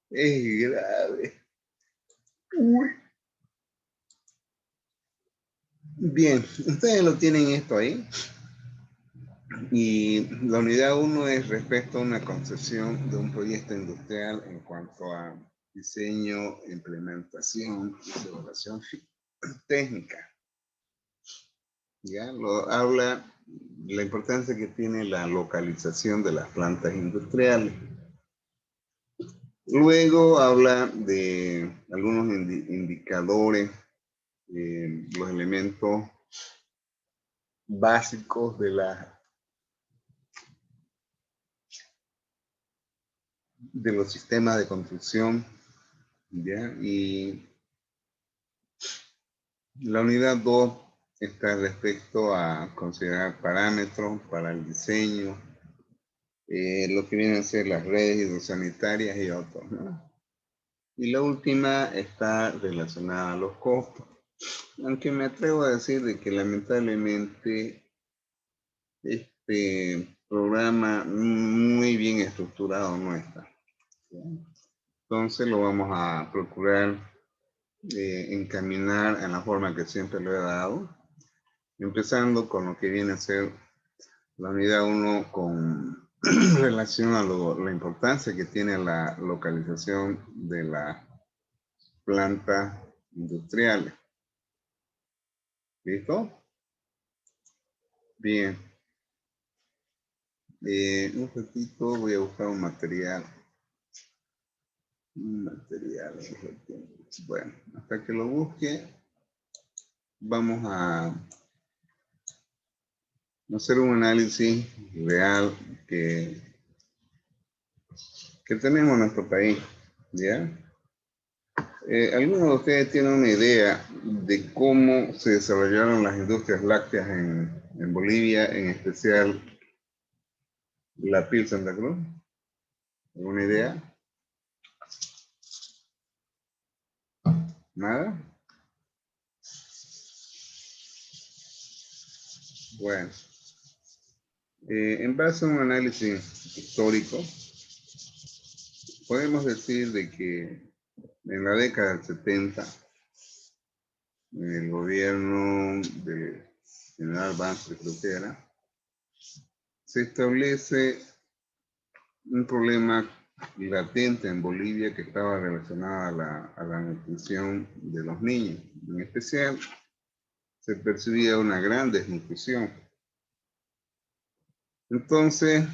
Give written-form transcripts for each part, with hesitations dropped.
Es grave. Uy. Bien, ustedes lo tienen esto ahí. Y la unidad 1 es respecto a una concepción de un proyecto industrial en cuanto a diseño, implementación y evaluación técnica. Ya lo habla la importancia que tiene la localización de las plantas industriales. Luego habla de algunos indicadores, los elementos básicos de los sistemas de construcción, ¿ya? Y la unidad 2 está respecto a considerar parámetros para el diseño, lo que vienen a ser las redes hidrosanitarias y otros, ¿no? Y la última está relacionada a los costos. Aunque me atrevo a decir de que lamentablemente este programa muy bien estructurado no está. Entonces lo vamos a procurar encaminar en la forma que siempre lo he dado, empezando con lo que viene a ser la unidad 1 con relación a la importancia que tiene la localización de las plantas industriales. ¿Listo? Bien. Un ratito voy a buscar un material. Bueno, hasta que lo busque, vamos a hacer un análisis real que tenemos en nuestro país, ¿ya? ¿Alguno de ustedes tiene una idea de cómo se desarrollaron las industrias lácteas en Bolivia, en especial la PIL Santa Cruz? ¿Alguna idea? ¿Nada? Bueno, en base a un análisis histórico, podemos decir de que en la década del 70, en el gobierno de General Banzer, creo que era, se establece un problema latente en Bolivia que estaba relacionado a la nutrición de los niños. En especial, se percibía una gran desnutrición. Entonces,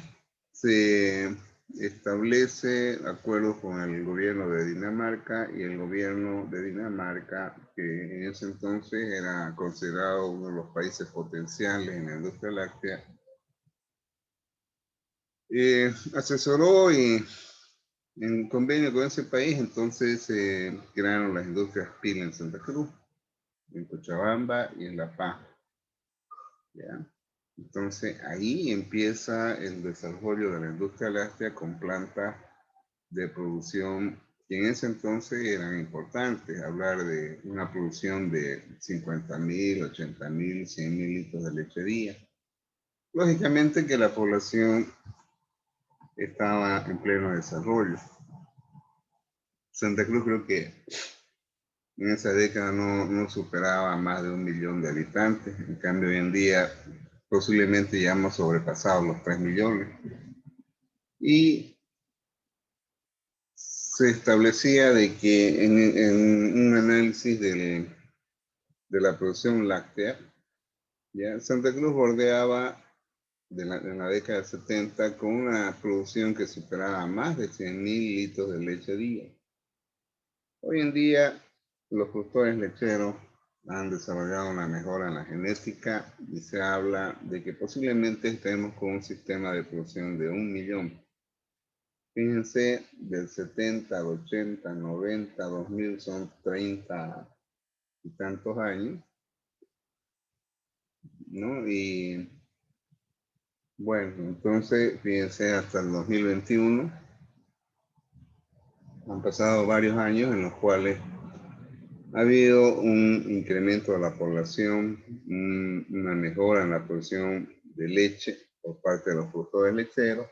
se establece acuerdos con el gobierno de Dinamarca y el gobierno de Dinamarca, que en ese entonces era considerado uno de los países potenciales en la industria láctea, asesoró y en convenio con ese país, entonces se crearon las industrias PIL en Santa Cruz, en Cochabamba y en La Paz. ¿Ya? Entonces ahí empieza el desarrollo de la industria láctea con plantas de producción que en ese entonces eran importantes. Hablar de una producción de 50.000, 80.000, 100.000 litros de leche día. Lógicamente que la población estaba en pleno desarrollo. Santa Cruz creo que en esa década no superaba más de 1 millón de habitantes. En cambio, hoy en día posiblemente ya hemos sobrepasado los 3 millones. Y se establecía de que en un análisis de la producción láctea, ya Santa Cruz bordeaba en la década del 70 con una producción que superaba más de 100.000 litros de leche día. Hoy en día, los productores lecheros han desarrollado una mejora en la genética y se habla de que posiblemente estemos con un sistema de producción de 1 millón. Fíjense, del 70 al 80, 90, 2000 son 30 y tantos años, ¿no? Y bueno, entonces, fíjense, hasta el 2021 han pasado varios años en los cuales ha habido un incremento de la población, una mejora en la producción de leche por parte de los productores lecheros,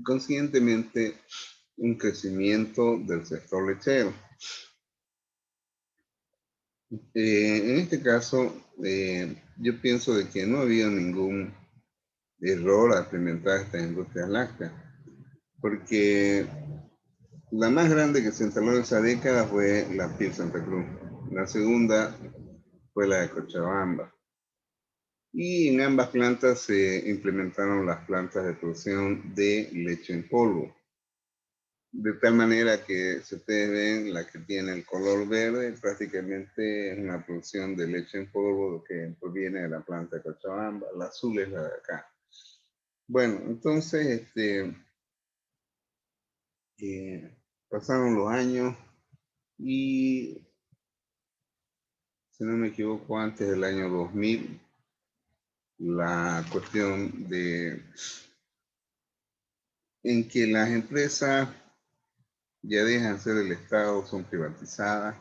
consiguientemente un crecimiento del sector lechero. En este caso, yo pienso de que no había ningún error al implementar estas industrias lácteas, porque la más grande que se instaló en esa década fue la PIL Santa Cruz. La segunda fue la de Cochabamba. Y en ambas plantas se implementaron las plantas de producción de leche en polvo. De tal manera que, si ustedes ven, la que tiene el color verde prácticamente es una producción de leche en polvo que proviene de la planta de Cochabamba. La azul es la de acá. Bueno, entonces, pasaron los años y, si no me equivoco, antes del año 2000, la cuestión en que las empresas ya dejan de ser del Estado, son privatizadas.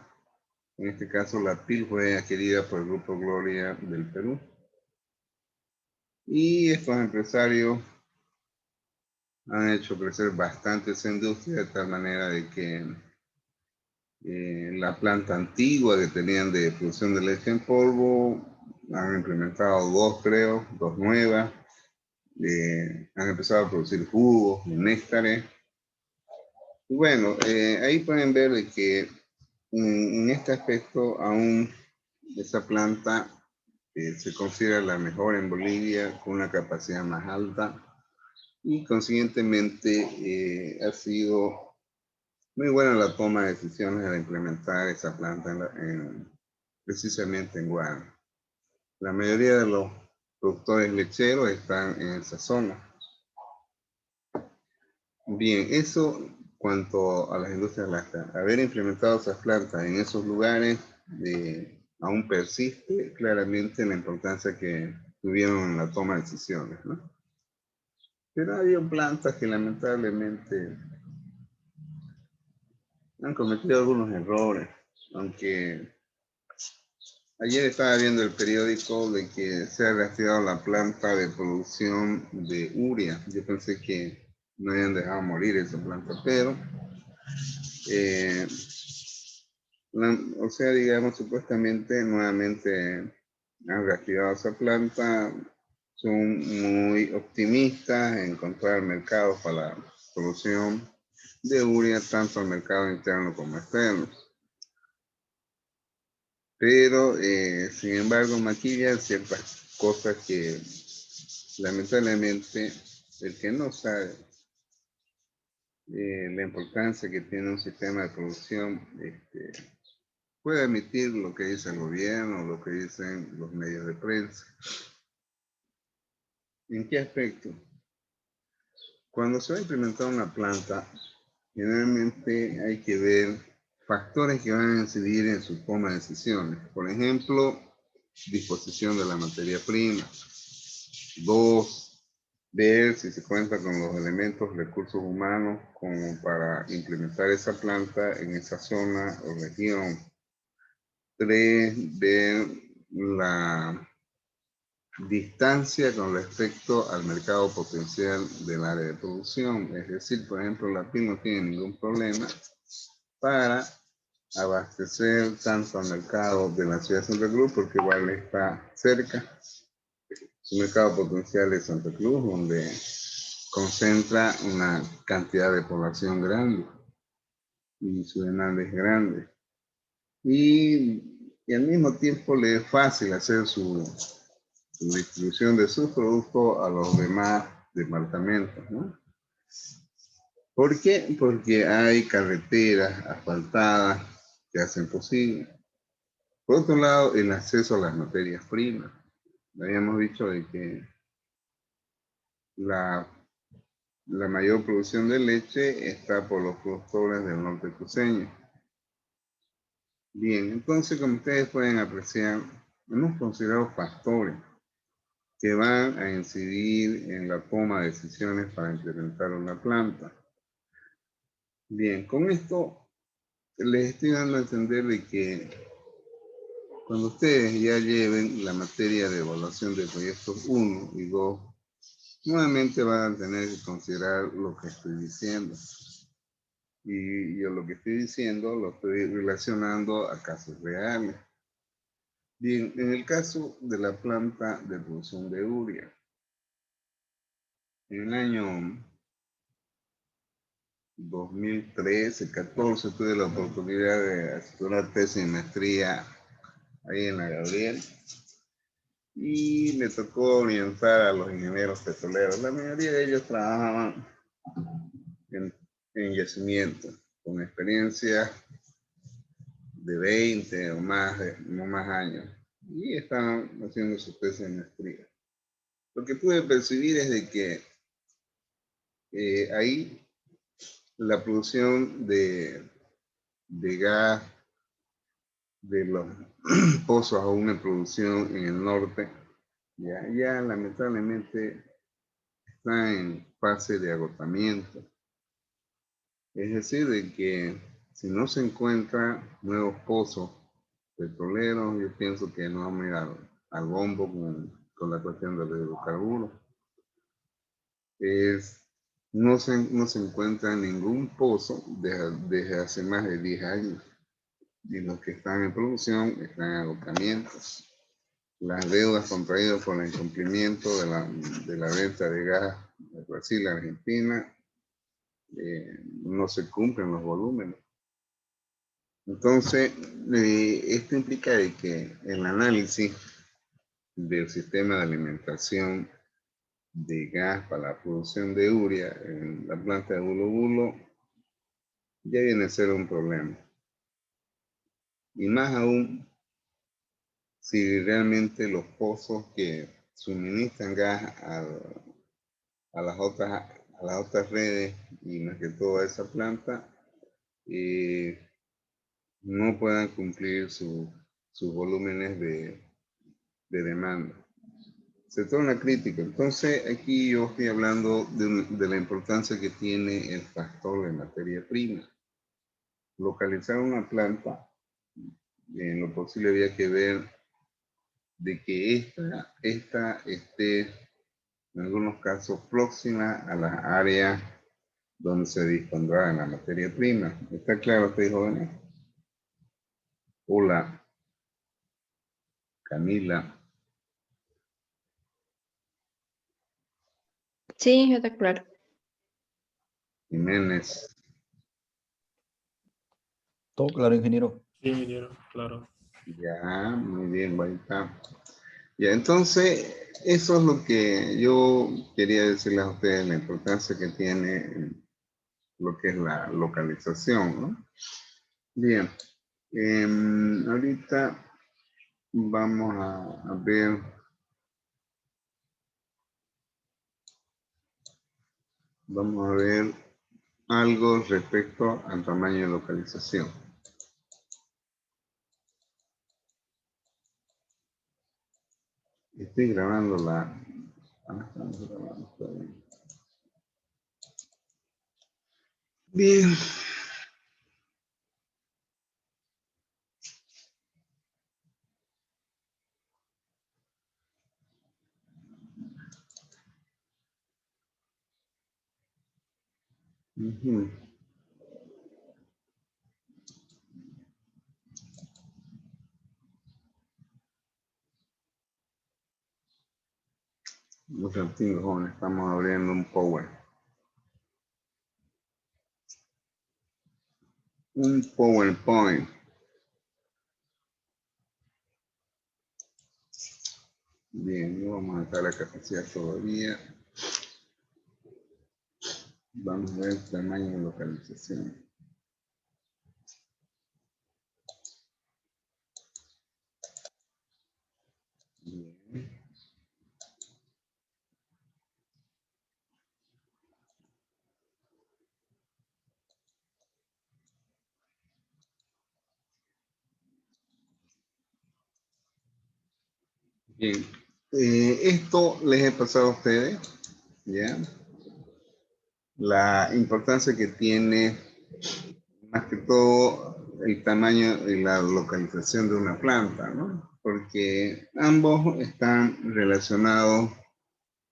En este caso, la PIL fue adquirida por el Grupo Gloria del Perú. Y estos empresarios han hecho crecer bastante esa industria de tal manera de que la planta antigua que tenían de producción de leche en polvo han implementado dos nuevas. Han empezado a producir jugos, néctares. Y bueno, ahí pueden ver de que en este aspecto aún esa planta se considera la mejor en Bolivia, con una capacidad más alta, y consiguientemente ha sido muy buena la toma de decisiones de implementar esa planta precisamente en Guara. La mayoría de los productores lecheros están en esa zona. Bien, eso cuanto a las industrias lácteas. Haber implementado esas plantas en esos lugares aún persiste claramente la importancia que tuvieron en la toma de decisiones, ¿no? Pero había plantas que lamentablemente han cometido algunos errores, aunque ayer estaba viendo el periódico de que se ha reactivado la planta de producción de urea. Yo pensé que no habían dejado morir esa planta, pero o sea, digamos, supuestamente nuevamente han reactivado esa planta. Son muy optimistas en encontrar mercados para la producción de urea, tanto al mercado interno como externo. Pero, sin embargo, maquillan ciertas cosas que lamentablemente el que no sabe la importancia que tiene un sistema de producción puede emitir lo que dice el gobierno, lo que dicen los medios de prensa. ¿En qué aspecto? Cuando se va a implementar una planta, generalmente hay que ver factores que van a incidir en su toma de decisiones. Por ejemplo, disposición de la materia prima. 2, ver si se cuenta con los elementos, recursos humanos como para implementar esa planta en esa zona o región. 3, ver la distancia con respecto al mercado potencial del área de producción. Es decir, por ejemplo, la PIL no tiene ningún problema para abastecer tanto al mercado de la ciudad de Santa Cruz, porque igual está cerca. Su mercado potencial es Santa Cruz, donde concentra una cantidad de población grande y su demanda es grande. Y al mismo tiempo le es fácil hacer su distribución de sus productos a los demás departamentos, ¿no? ¿Por qué? Porque hay carreteras asfaltadas que hacen posible. Por otro lado, el acceso a las materias primas. Habíamos dicho de que la mayor producción de leche está por los productores del norte cruceño. Bien, entonces, como ustedes pueden apreciar, hemos considerado factores que van a incidir en la toma de decisiones para implementar una planta. Bien, con esto les estoy dando a entender de que cuando ustedes ya lleven la materia de evaluación de proyectos 1 y 2, nuevamente van a tener que considerar lo que estoy diciendo. Y yo lo que estoy diciendo lo estoy relacionando a casos reales. Bien, en el caso de la planta de producción de urea, en el año 2013-14 tuve la oportunidad de hacer una tesis de maestría ahí en la Gabriel y me tocó orientar a los ingenieros petroleros. La mayoría de ellos trabajaban en yacimiento, con experiencia de 20 o más, no más años, y estaban haciendo su tesis de maestría. Lo que pude percibir es de que ahí la producción de gas de los pozos aún en producción en el norte, ya lamentablemente está en fase de agotamiento. Es decir, de que si no se encuentran nuevos pozos petroleros, yo pienso que no vamos a ir al bombo con la cuestión de los hidrocarburos. No se encuentra ningún pozo desde hace más de 10 años. Y los que están en producción están en agotamiento. Las deudas contraídas por el incumplimiento de la venta de gas de Brasil a Argentina, no se cumplen los volúmenes. Entonces, esto implica de que el análisis del sistema de alimentación de gas para la producción de urea en la planta de Bulo Bulo ya viene a ser un problema. Y más aún si realmente los pozos que suministran gas a las otras redes y más que todo a esa planta no puedan cumplir sus volúmenes de demanda. Se torna crítico. Entonces, aquí yo estoy hablando de la importancia que tiene el factor de materia prima. Localizar una planta, en lo posible había que ver de que esta esté, en algunos casos, próxima a las áreas donde se dispondrá en la materia prima. ¿Está claro, ustedes jóvenes? Hola, Camila. Sí, está claro. Jiménez. Todo claro, ingeniero. Sí, ingeniero, claro. Ya, muy bien, ahí está. Ya, entonces, eso es lo que yo quería decirles a ustedes, la importancia que tiene lo que es la localización, ¿no? Bien, ahorita vamos a ver algo respecto al tamaño de localización. Estoy grabando estamos grabando, está bien. Bien. Ujú. Los antiguos jóvenes, estamos abriendo un Power. Un PowerPoint. Bien, no vamos a estar la capacidad todavía. Vamos a ver el tamaño de localización. Bien. Bien. Esto les he pasado a ustedes, ¿ya? La importancia que tiene, más que todo, el tamaño y la localización de una planta, ¿no? Porque ambos están relacionados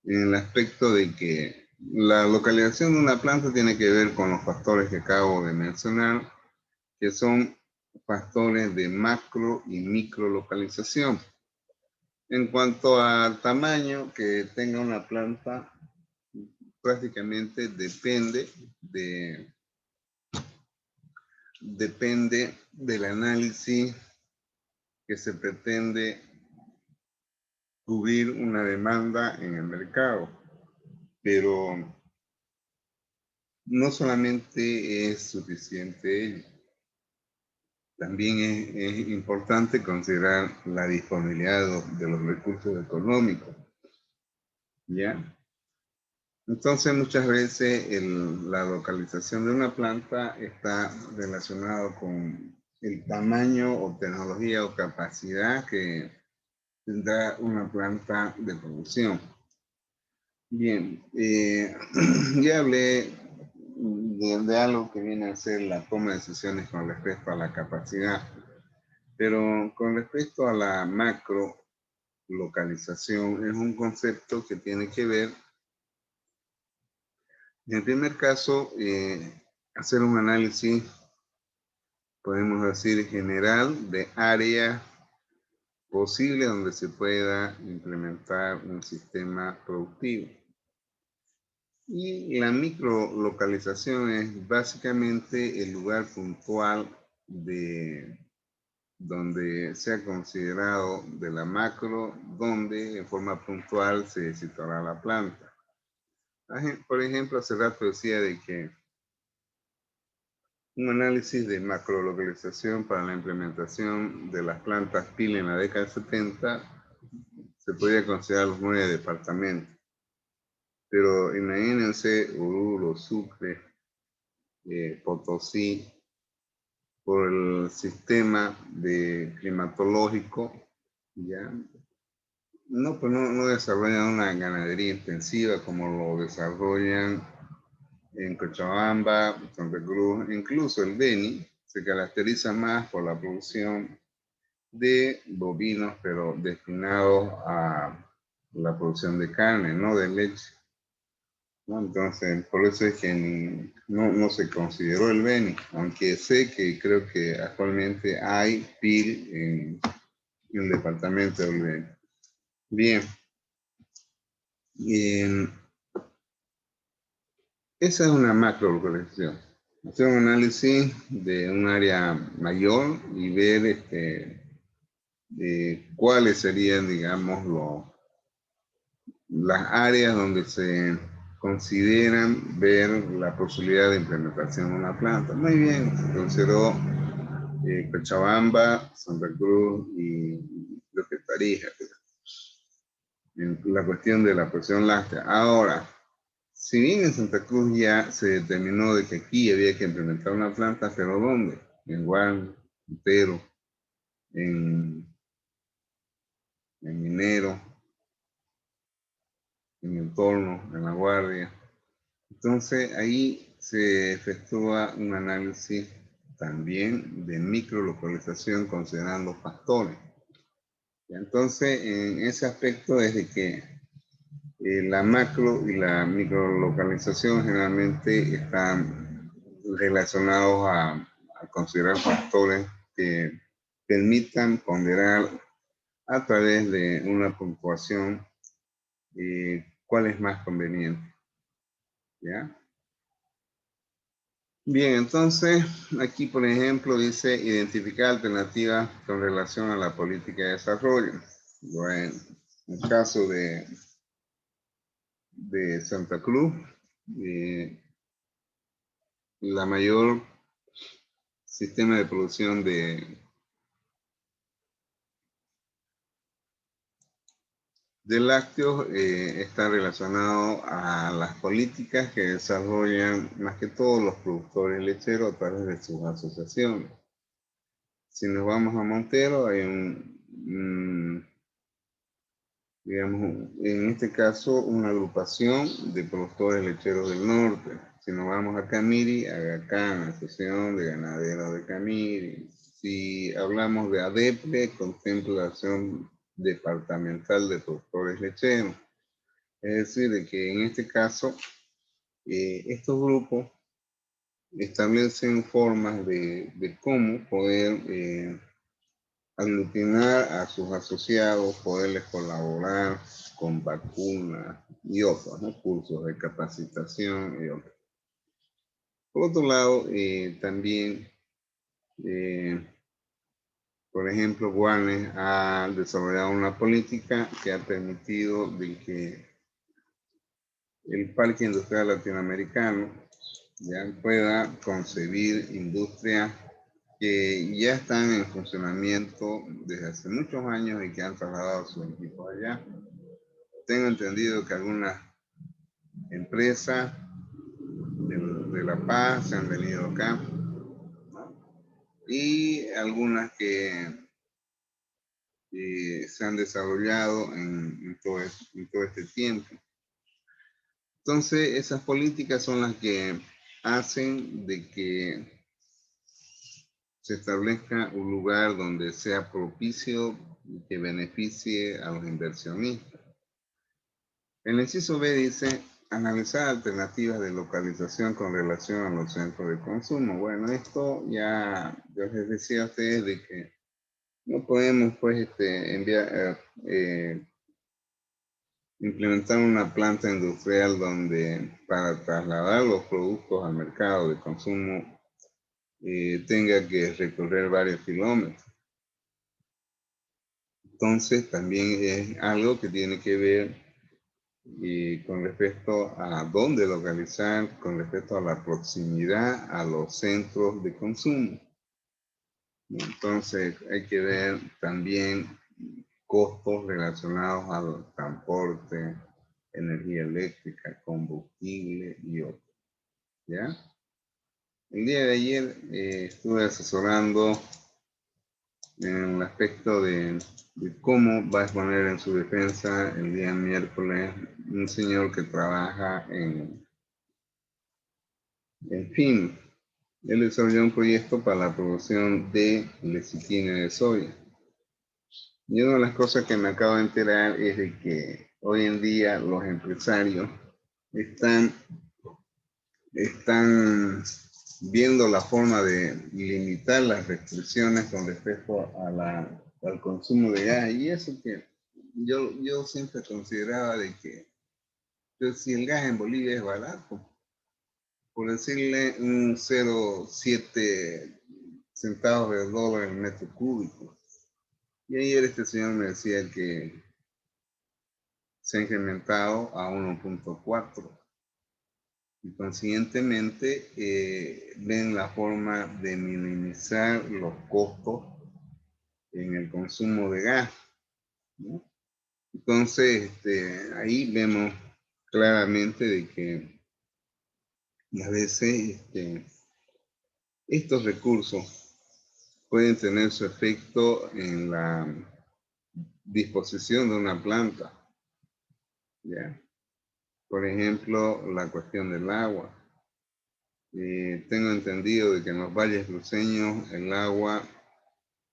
en el aspecto de que la localización de una planta tiene que ver con los factores que acabo de mencionar, que son factores de macro y micro localización. En cuanto al tamaño que tenga una planta, prácticamente depende del análisis que se pretende cubrir una demanda en el mercado. Pero no solamente es suficiente ello. También es importante considerar la disponibilidad de los recursos económicos, ¿ya? Entonces, muchas veces la localización de una planta está relacionado con el tamaño o tecnología o capacidad que tendrá una planta de producción. Bien, ya hablé de algo que viene a ser la toma de decisiones con respecto a la capacidad, pero con respecto a la macro localización es un concepto que tiene que ver, en el primer caso, hacer un análisis, podemos decir, general de área posible donde se pueda implementar un sistema productivo. Y la microlocalización es básicamente el lugar puntual donde sea considerado de la macro, donde en forma puntual se situará la planta. Por ejemplo, hace rato decía de que un análisis de macrolocalización para la implementación de las plantas PIL en la década de 70 se podía considerar los 9 departamentos. Pero imagínense Oruro, Sucre, Potosí, por el sistema climatológico, ¿ya? Pues no desarrollan una ganadería intensiva como lo desarrollan en Cochabamba, Santa Cruz, incluso el Beni se caracteriza más por la producción de bovinos, pero destinados a la producción de carne, no de leche, ¿no? Entonces, por eso es que no se consideró el Beni, aunque sé que creo que actualmente hay PIL en el departamento del Beni. Bien. Esa es una macro localización. Hacer un análisis de un área mayor y ver cuáles serían, digamos, las áreas donde se consideran ver la posibilidad de implementación de una planta. Muy bien, se consideró Cochabamba, Santa Cruz y creo que Tarija. En la cuestión de la producción láctea. Ahora, si bien en Santa Cruz ya se determinó de que aquí había que implementar una planta, pero ¿dónde? En Guan, Montero, en Minero, en El Torno, en La Guardia. Entonces ahí se efectúa un análisis también de microlocalización considerando factores. Entonces, en ese aspecto es de que la macro y la microlocalización generalmente están relacionados a considerar factores que permitan ponderar a través de una puntuación cuál es más conveniente. ¿Ya? Bien, entonces aquí por ejemplo dice identificar alternativas con relación a la política de desarrollo. Bueno, en el caso de Santa Cruz, la mayor sistema de producción de lácteos está relacionado a las políticas que desarrollan más que todos los productores lecheros a través de sus asociaciones. Si nos vamos a Montero, hay digamos, en este caso, una agrupación de productores lecheros del norte. Si nos vamos a Camiri, Agacán, Asociación de Ganaderos de Camiri. Si hablamos de ADEPLE, contempla la Asociación Departamental de Productores Lecheros. Es decir, de que en este caso, estos grupos establecen formas de cómo poder aglutinar a sus asociados, poderles colaborar con vacunas y otros, ¿no? Cursos de capacitación y otros. Por otro lado, también, por ejemplo, Warner ha desarrollado una política que ha permitido de que el Parque Industrial Latinoamericano ya pueda concebir industrias que ya están en funcionamiento desde hace muchos años y que han trasladado sus equipos allá. Tengo entendido que algunas empresas de La Paz se han venido acá, ¿no? Y algunas que se han desarrollado en todo este tiempo. Entonces, esas políticas son las que hacen de que se establezca un lugar donde sea propicio y que beneficie a los inversionistas. El inciso B dice, analizar alternativas de localización con relación a los centros de consumo. Bueno, esto ya, yo les decía a ustedes de que no podemos pues implementar una planta industrial donde para trasladar los productos al mercado de consumo tenga que recorrer varios kilómetros. Entonces también es algo que tiene que ver con respecto a dónde localizar, con respecto a la proximidad a los centros de consumo. Entonces hay que ver también costos relacionados al transporte, energía eléctrica, combustible y otros. ¿Ya? El día de ayer estuve asesorando en el aspecto de cómo va a exponer en su defensa el día miércoles un señor que trabaja en fin, él desarrolló un proyecto para la producción de lecitina de soya. Y una de las cosas que me acabo de enterar es de que hoy en día los empresarios están viendo la forma de limitar las restricciones con respecto al consumo de gas. Y eso que yo siempre consideraba de que pues, si el gas en Bolivia es barato, por decirle un 0,7 centavos de dólar el metro cúbico. Y ayer este señor me decía que se ha incrementado a 1,4. Y consiguientemente ven la forma de minimizar los costos en el consumo de gas, ¿no? Entonces, ahí vemos claramente de que a veces estos recursos pueden tener su efecto en la disposición de una planta, ¿ya? Por ejemplo, la cuestión del agua. Tengo entendido de que en los valles cruceños el agua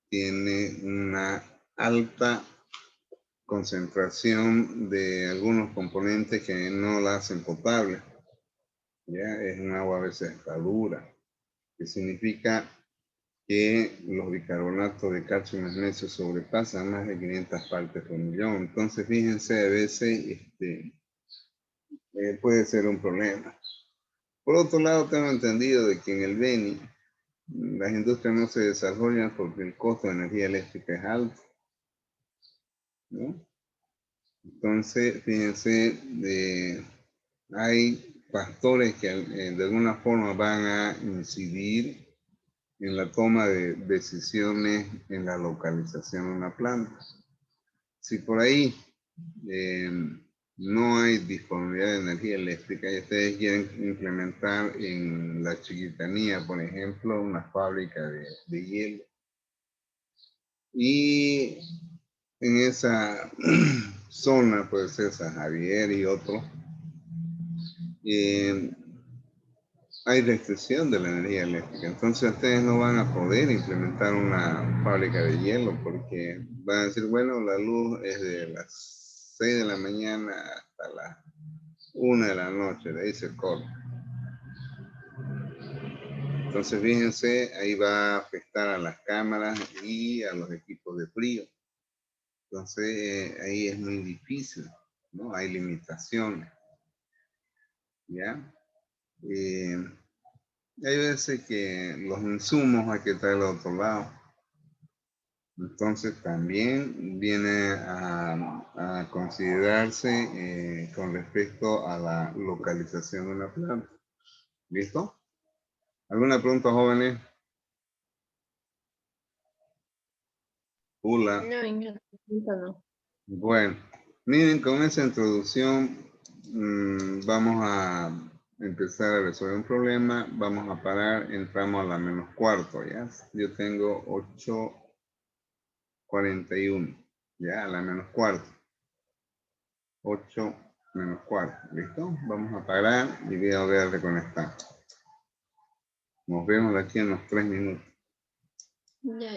tiene una alta concentración de algunos componentes que no la hacen potable. ¿Ya? Es un agua a veces hasta dura, que significa que los bicarbonatos de calcio y magnesio sobrepasan más de 500 partes por millón. Entonces, fíjense, a veces puede ser un problema. Por otro lado, tengo entendido de que en el Beni las industrias no se desarrollan porque el costo de energía eléctrica es alto, ¿no? Entonces, fíjense, hay factores que de alguna forma van a incidir en la toma de decisiones en la localización de una planta. Si por ahí no hay disponibilidad de energía eléctrica y ustedes quieren implementar en la Chiquitanía, por ejemplo, una fábrica de hielo, y en esa zona, puede ser San Javier y otros, hay restricción de la energía eléctrica. Entonces ustedes no van a poder implementar una fábrica de hielo porque van a decir, bueno, la luz es de las 6 de la mañana hasta las 1 de la noche, de ahí se corta. Entonces, fíjense, ahí va a afectar a las cámaras y a los equipos de frío. Entonces, ahí es muy difícil, ¿no? Hay limitaciones, ¿ya? Hay veces que los insumos hay que traer a otro lado. Entonces, también viene a considerarse con respecto a la localización de una planta. ¿Listo? ¿Alguna pregunta, jóvenes? Hola. No. Bueno, miren, con esa introducción vamos a empezar a resolver un problema. Vamos a parar, entramos a la menos cuarto, ¿ya? Yo tengo 8:41, ¿ya? A la menos cuarto. 8 menos cuarto, ¿listo? Vamos a parar y voy a volver a reconectar. Nos vemos de aquí en los 3 minutos. Ya,